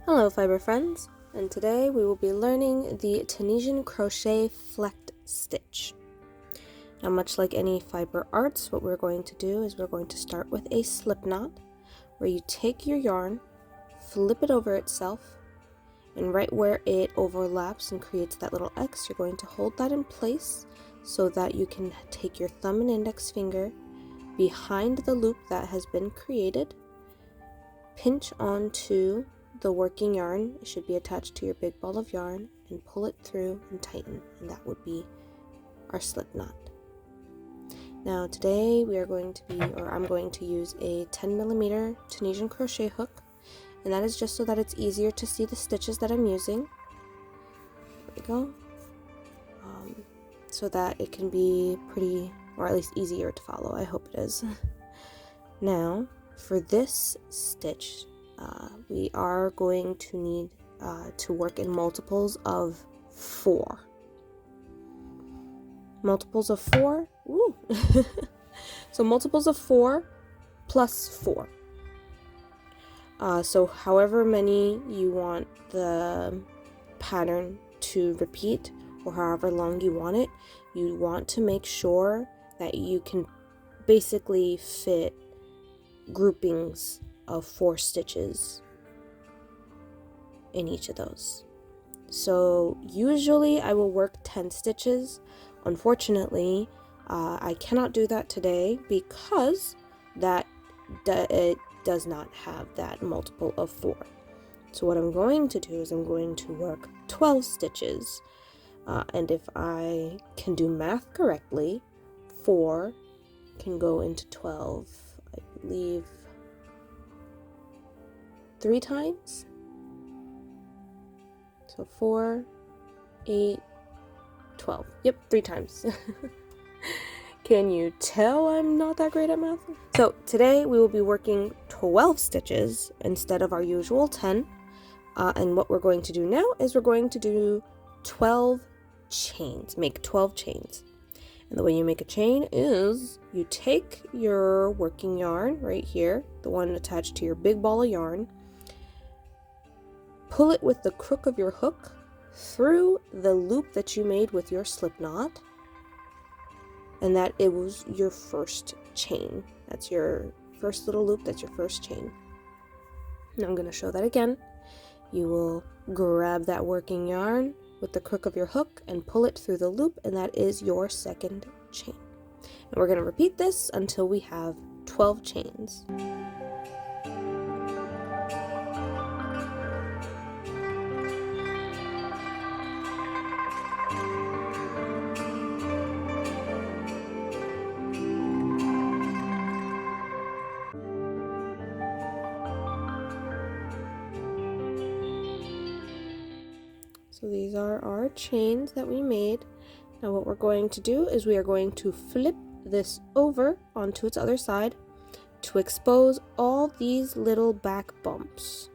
Hello fiber friends, and today we will be learning the Tunisian Crochet Flecked stitch. Now, much like any fiber arts, what we're going to do is we're going to start with a slip knot where you take your yarn, flip it over itself, and right where it overlaps and creates that little X, you're going to hold that in place so that you can take your thumb and index finger behind the loop that has been created, pinch onto the working yarn. It should be attached to your big ball of yarn, and pull it through and tighten, and that would be our slip knot. Now today I'm going to use a 10mm Tunisian crochet hook, and that is just so that it's easier to see the stitches that I'm using. There we go. So that it can be pretty, or at least easier to follow. I hope it is. Now for this stitch, we are going to need to work in multiples of 4. Multiples of 4? Woo! So multiples of 4 plus 4. So however many you want the pattern to repeat, or however long you want it, you want to make sure that you can basically fit groupings of 4 stitches in each of those. So usually I will work 10 stitches. Unfortunately, I cannot do that today because it does not have that multiple of 4. So what I'm going to do is I'm going to work 12 stitches, and if I can do math correctly, 4 can go into 12, I believe, 3 times. So 4, 8, 12. Yep, 3 times. Can you tell I'm not that great at math? So today we will be working 12 stitches instead of our usual 10. And what we're going to do now is we're going to do 12 chains. Make 12 chains. And the way you make a chain is you take your working yarn right here, the one attached to your big ball of yarn, pull it with the crook of your hook through the loop that you made with your slip knot, and that it was your first chain. That's your first little loop, that's your first chain. Now I'm going to show that again. You will grab that working yarn with the crook of your hook and pull it through the loop, and that is your second chain. And we're going to repeat this until we have 12 chains. So these are our chains that we made. Now what we're going to do is we are going to flip this over onto its other side to expose all these little back bumps.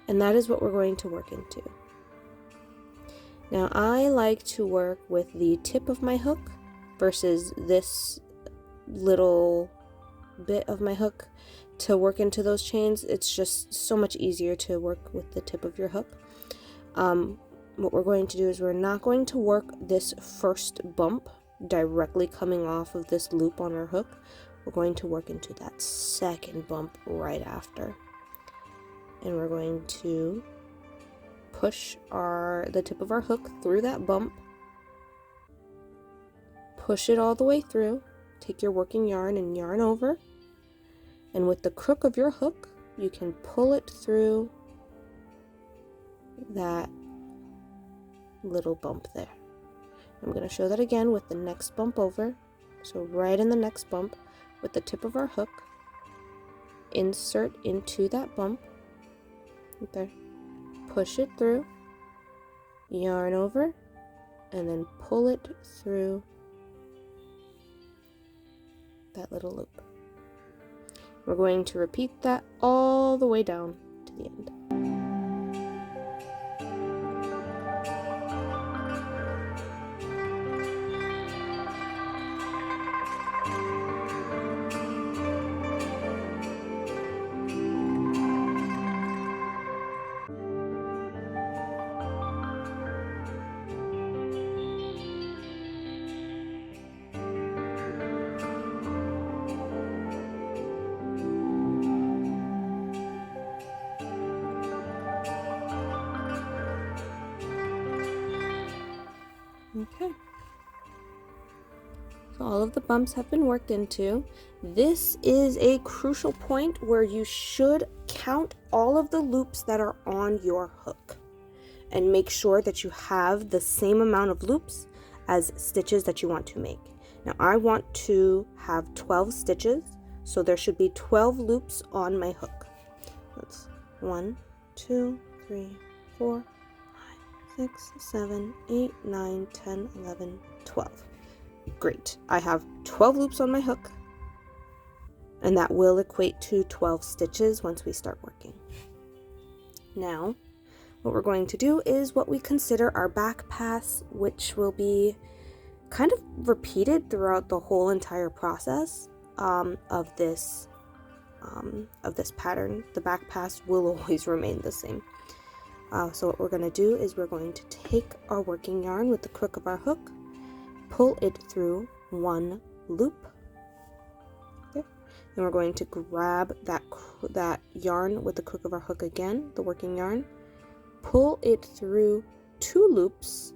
And that is what we're going to work into. Now I like to work with the tip of my hook versus this little bit of my hook to work into those chains. It's just so much easier to work with the tip of your hook. What we're going to do is we're not going to work this first bump directly coming off of this loop on our hook. We're going to work into that second bump right after. And we're going to push the tip of our hook through that bump, push it all the way through, take your working yarn and yarn over, and with the crook of your hook, you can pull it through that little bump there. I'm going to show that again with the next bump over. So right in the next bump, with the tip of our hook, insert into that bump, right there, push it through, yarn over, and then pull it through that little loop. We're going to repeat that all the way down to the end. all of the bumps have been worked into. This is a crucial point where you should count all of the loops that are on your hook and make sure that you have the same amount of loops as stitches that you want to make. Now I want to have 12 stitches, so there should be 12 loops on my hook. That's 1, 2, 3, 4, 5, 6, 7, 8, 9, 10, 11, 12. Great. I have 12 loops on my hook, and that will equate to 12 stitches once we start working. Now, what we're going to do is what we consider our back pass, which will be kind of repeated throughout the whole entire process of this pattern. The back pass will always remain the same. So what we're going to do is we're going to take our working yarn with the crook of our hook, pull it through one loop. Okay. Then we're going to grab that yarn with the crook of our hook again, the working yarn, pull it through 2 loops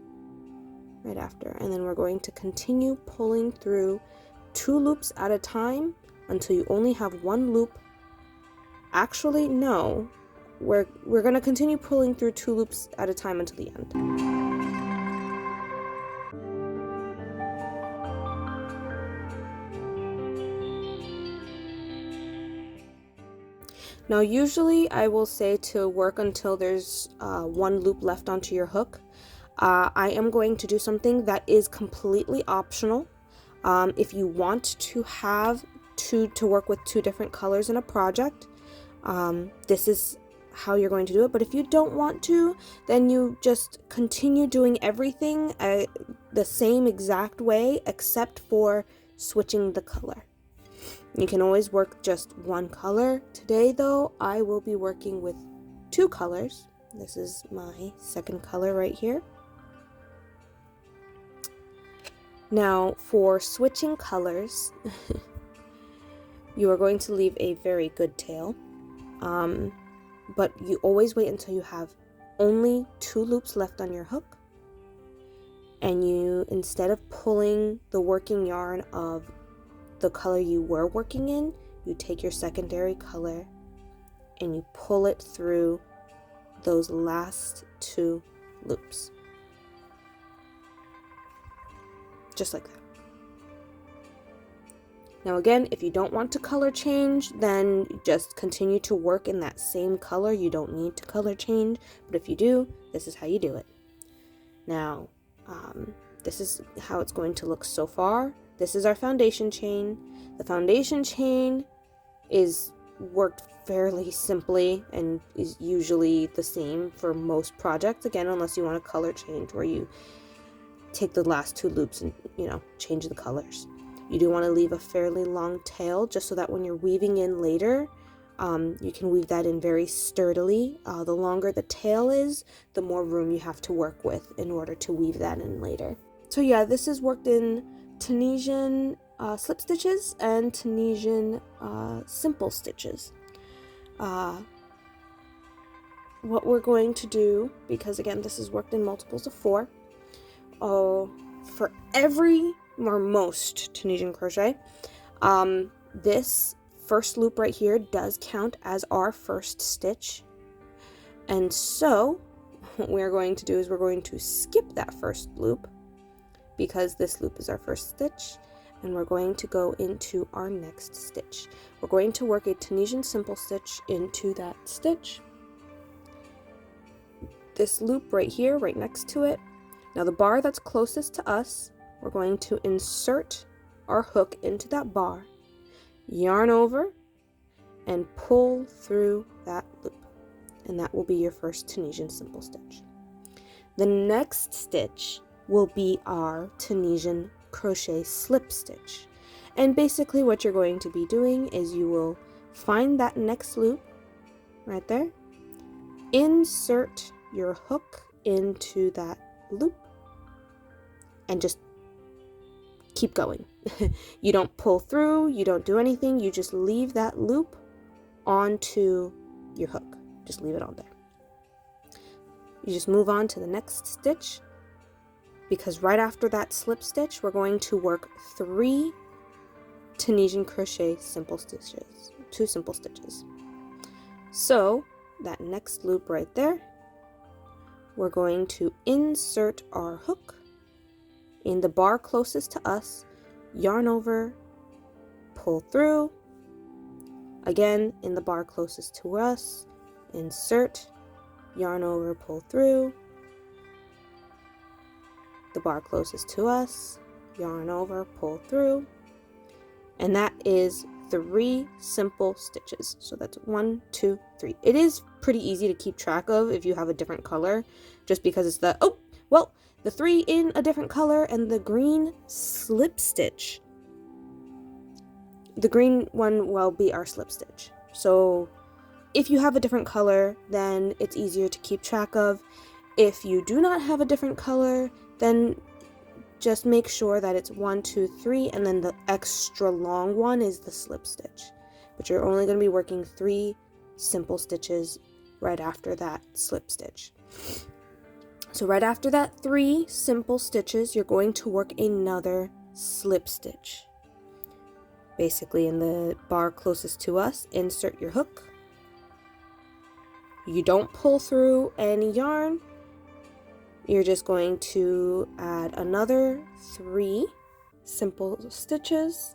right after, and then we're going to continue pulling through 2 loops at a time until you only have 1 loop. Actually, no, we're going to continue pulling through 2 loops at a time until the end. Now usually I will say to work until there's 1 loop left onto your hook. I am going to do something that is completely optional. If you want to have to work with 2 different colors in a project, this is how you're going to do it. But if you don't want to, then you just continue doing everything the same exact way except for switching the color. You can always work just 1 color. Today though, I will be working with 2 colors. This is my second color right here. Now for switching colors, you are going to leave a very good tail, but you always wait until you have only 2 loops left on your hook, and you, instead of pulling the working yarn of the color you were working in, you take your secondary color and you pull it through those last 2 loops. Just like that. Now again, if you don't want to color change, then just continue to work in that same color. You don't need to color change, but if you do, this is how you do it. Now, this is how it's going to look so far. This is our foundation chain. The foundation chain is worked fairly simply and is usually the same for most projects, again, unless you want a color change where you take the last 2 loops and, change the colors. You do want to leave a fairly long tail just so that when you're weaving in later, you can weave that in very sturdily. The longer the tail is, the more room you have to work with in order to weave that in later. So yeah, this is worked in Tunisian slip stitches and Tunisian simple stitches. What we're going to do, because again this is worked in multiples of 4, for every or most Tunisian crochet, this first loop right here does count as our first stitch, and so what we're going to do is we're going to skip that first loop because this loop is our first stitch, and we're going to go into our next stitch. We're going to work a Tunisian simple stitch into that stitch. This loop right here, right next to it. Now the bar that's closest to us, we're going to insert our hook into that bar, yarn over, and pull through that loop. And that will be your first Tunisian simple stitch. The next stitch will be our Tunisian crochet slip stitch. And basically what you're going to be doing is you will find that next loop right there, insert your hook into that loop, and just keep going. You don't pull through, you don't do anything, you just leave that loop onto your hook. Just leave it on there. You just move on to the next stitch, because right after that slip stitch, we're going to work 3 Tunisian crochet simple stitches, 2 simple stitches. So that next loop right there, we're going to insert our hook in the bar closest to us, yarn over, pull through, again in the bar closest to us, insert, yarn over, pull through, the bar closest to us, yarn over, pull through, and that is 3 simple stitches. So that's 1, 2, 3. It is pretty easy to keep track of if you have a different color, just because it's the, oh, well, the 3 in a different color and the green slip stitch. The green one will be our slip stitch. So if you have a different color, then it's easier to keep track of. If you do not have a different color, then just make sure that it's 1, 2, 3, and then the extra long one is the slip stitch. But you're only going to be working 3 simple stitches right after that slip stitch. So right after that 3 simple stitches, you're going to work another slip stitch. Basically in the bar closest to us, insert your hook. You don't pull through any yarn. You're just going to add another 3 simple stitches.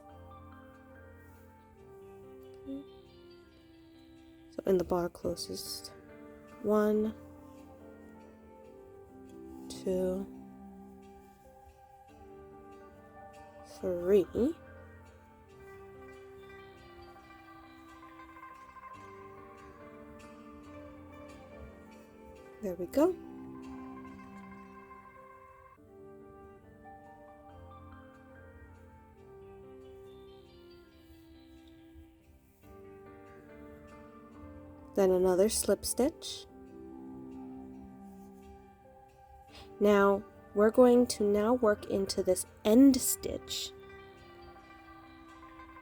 So in the bar closest, 1, 2, 3. There we go. Then another slip stitch. Now we're going to now work into this end stitch.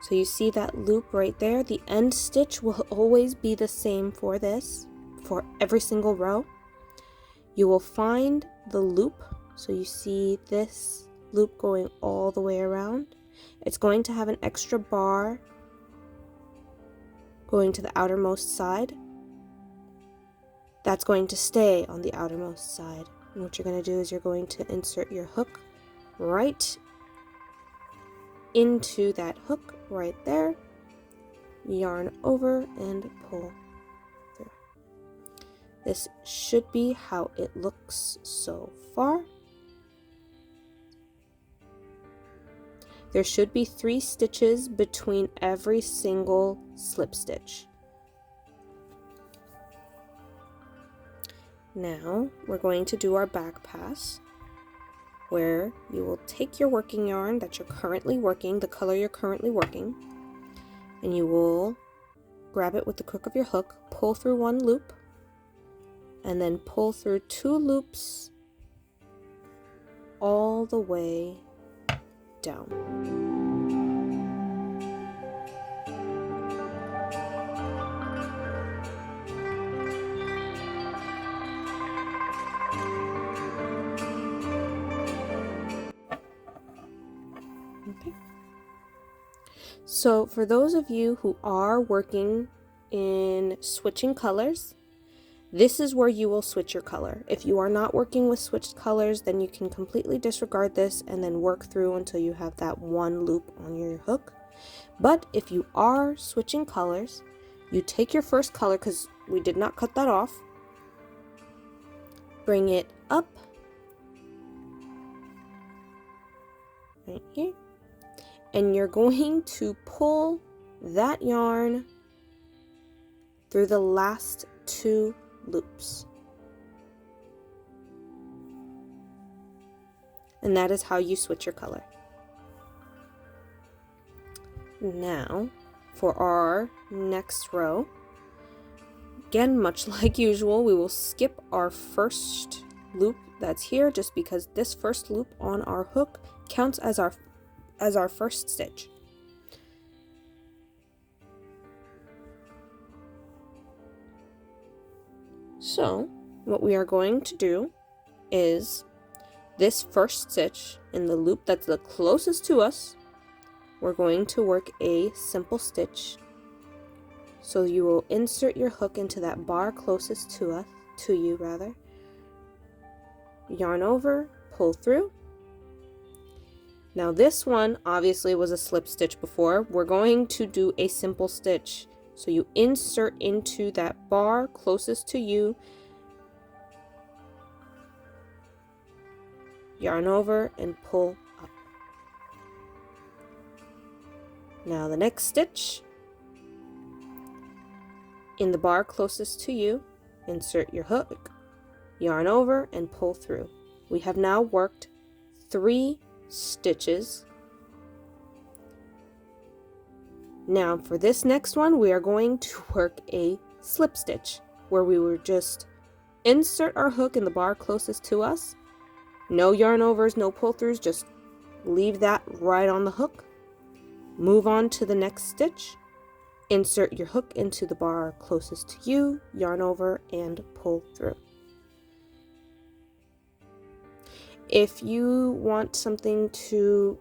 So you see that loop right there? The end stitch will always be the same for this, for every single row. You will find the loop, so you see this loop going all the way around. It's going to have an extra bar going to the outermost side. That's going to stay on the outermost side. And what you're going to do is you're going to insert your hook right into that hook right there, yarn over and pull through. This should be how it looks so far. There should be 3 stitches between every single slip stitch. Now we're going to do our back pass, where you will take your working yarn that you're currently working, the color you're currently working, and you will grab it with the crook of your hook, pull through 1 loop, and then pull through 2 loops all the way down. Okay. So for those of you who are working in switching colors, this is where you will switch your color. If you are not working with switched colors, then you can completely disregard this and then work through until you have that 1 loop on your hook. But if you are switching colors, you take your first color, because we did not cut that off, bring it up right here, and you're going to pull that yarn through the last 2 loops. And that is how you switch your color. Now, for our next row, again, much like usual, we will skip our first loop that's here, just because this first loop on our hook counts as our first stitch. So what we are going to do is this first stitch in the loop that's the closest to us, we're going to work a simple stitch. So you will insert your hook into that bar closest to you, yarn over, pull through. Now this one obviously was a slip stitch before. We're going to do a simple stitch. So you insert into that bar closest to you, yarn over and pull up. Now the next stitch, in the bar closest to you, insert your hook, yarn over and pull through. We have now worked 3 stitches. Now for this next one, we are going to work a slip stitch where we will just insert our hook in the bar closest to us. No yarn overs, no pull throughs, just leave that right on the hook. Move on to the next stitch. Insert your hook into the bar closest to you, yarn over and pull through. If you want something to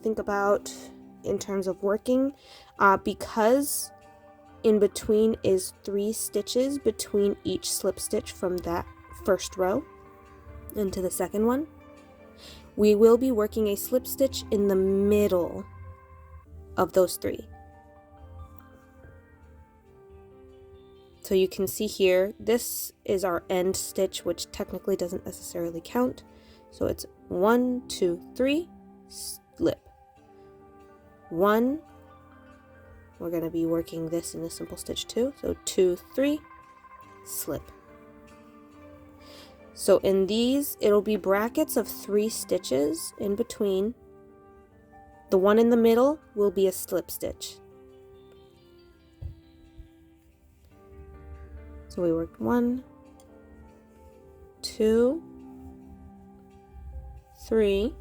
think about in terms of working, because in between is 3 stitches between each slip stitch from that first row into the second one, we will be working a slip stitch in the middle of those 3. So you can see here, this is our end stitch, which technically doesn't necessarily count. So it's 1, 2, 3, slip. 1, we're going to be working this in a simple stitch too. So 2, 3, slip. So in these, it'll be brackets of 3 stitches in between. The one in the middle will be a slip stitch. So we worked 1, 2, 3.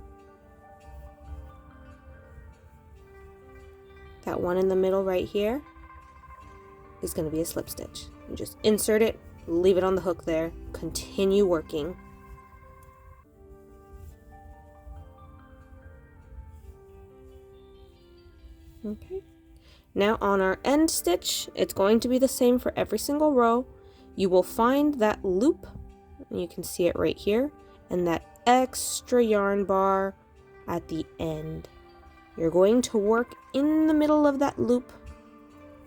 That one in the middle right here is going to be a slip stitch. You just insert it, leave it on the hook there, continue working. Okay. Now on our end stitch, it's going to be the same for every single row. You will find that loop, and you can see it right here, and that extra yarn bar at the end. You're going to work in the middle of that loop,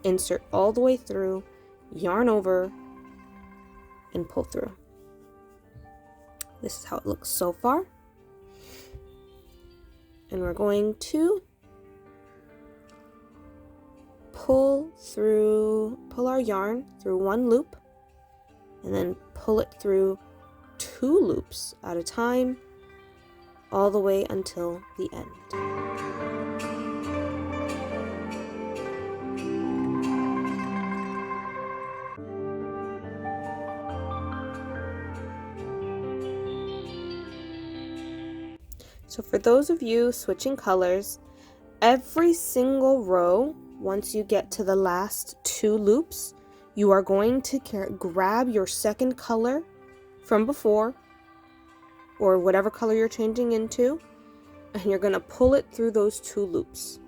insert all the way through, yarn over, and pull through. This is how it looks so far. And we're going to pull our yarn through 1 loop, and then pull it through 2 loops at a time, all the way until the end. So for those of you switching colors, every single row, once you get to the last 2 loops, you are going to grab your second color from before, or whatever color you're changing into, and you're going to pull it through those 2 loops.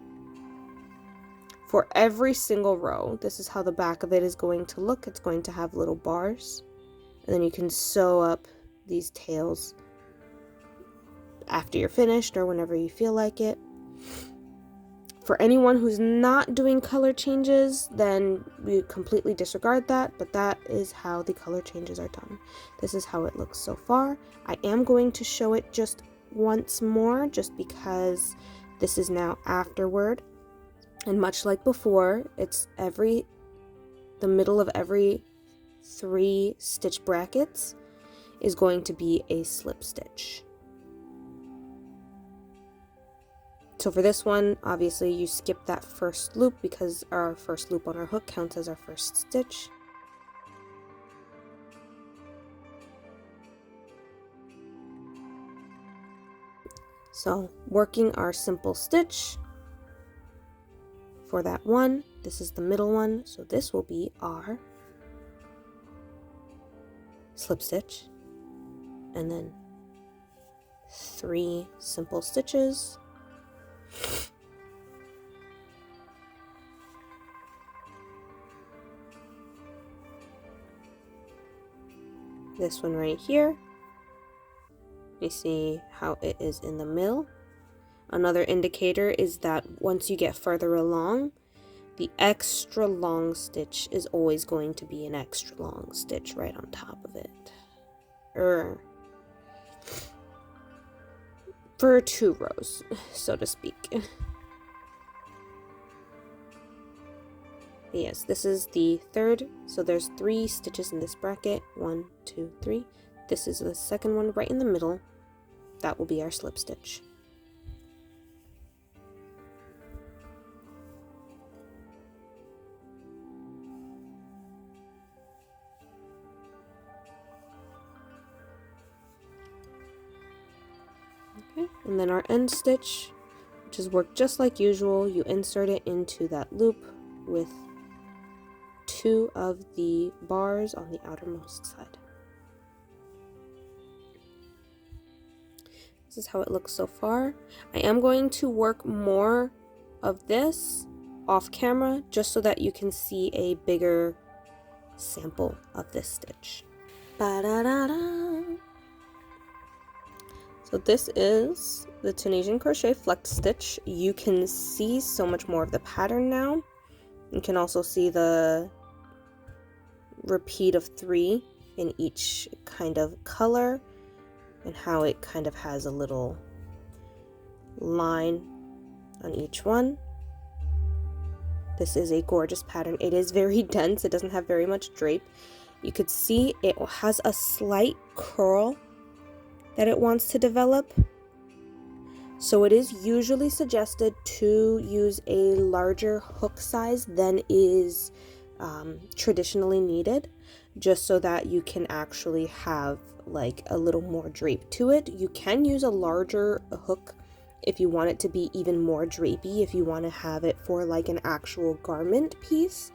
For every single row, this is how the back of it is going to look. It's going to have little bars, and then you can sew up these tails after you're finished or whenever you feel like it. For anyone who's not doing color changes, then we completely disregard that, but that is how the color changes are done. This is how it looks so far. I am going to show it just once more, just because this is now afterward. And much like before, it's the middle of every 3 stitch brackets is going to be a slip stitch. So for this one, obviously you skip that first loop because our first loop on our hook counts as our first stitch. So working our simple stitch for that one, this is the middle one, so this will be our slip stitch, and then 3 simple stitches. This one right here, you see how it is in the middle. Another indicator is that once you get further along, the extra long stitch is always going to be an extra long stitch right on top of it. For 2 rows, so to speak. Yes, this is the third, so there's 3 stitches in this bracket. 1, 2, 3. This is the second one right in the middle. That will be our slip stitch. Okay, and then our end stitch, which is worked just like usual, you insert it into that loop with 2 of the bars on the outermost side. This is how it looks so far. I am going to work more of this off camera just so that you can see a bigger sample of this stitch. Ba-da-da-da. So this is the Tunisian Crochet Flecked stitch. You can see so much more of the pattern now. You can also see the repeat of 3 in each kind of color and how it kind of has a little line on each one. This is a gorgeous pattern. It is very dense. It doesn't have very much drape. You could see it has a slight curl that it wants to develop. So it is usually suggested to use a larger hook size than is traditionally needed, just so that you can actually have like a little more drape to it. You can use a larger hook if you want it to be even more drapey, if you want to have it for like an actual garment piece.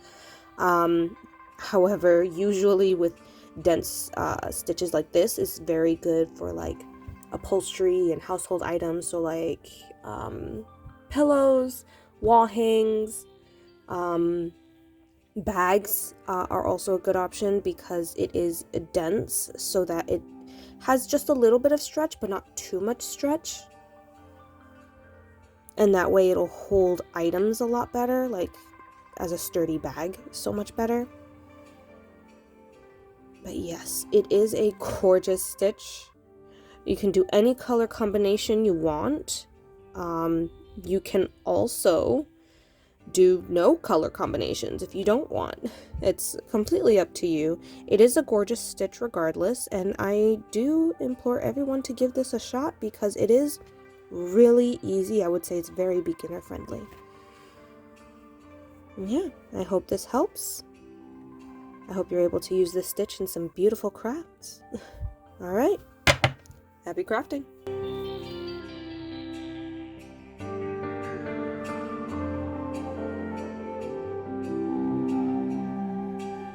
However, usually with dense stitches like this is very good for like upholstery and household items, so like pillows, wall hangs, bags are also a good option because it is dense, so that it has just a little bit of stretch but not too much stretch, and that way it'll hold items a lot better, like as a sturdy bag, so much better. But yes, it is a gorgeous stitch. You can do any color combination you want. You can also do no color combinations if you don't want. It's completely up to you. It is a gorgeous stitch regardless, and I do implore everyone to give this a shot because it is really easy. I would say it's very beginner friendly. Yeah, I hope this helps. I hope you're able to use this stitch in some beautiful crafts. All right, happy crafting!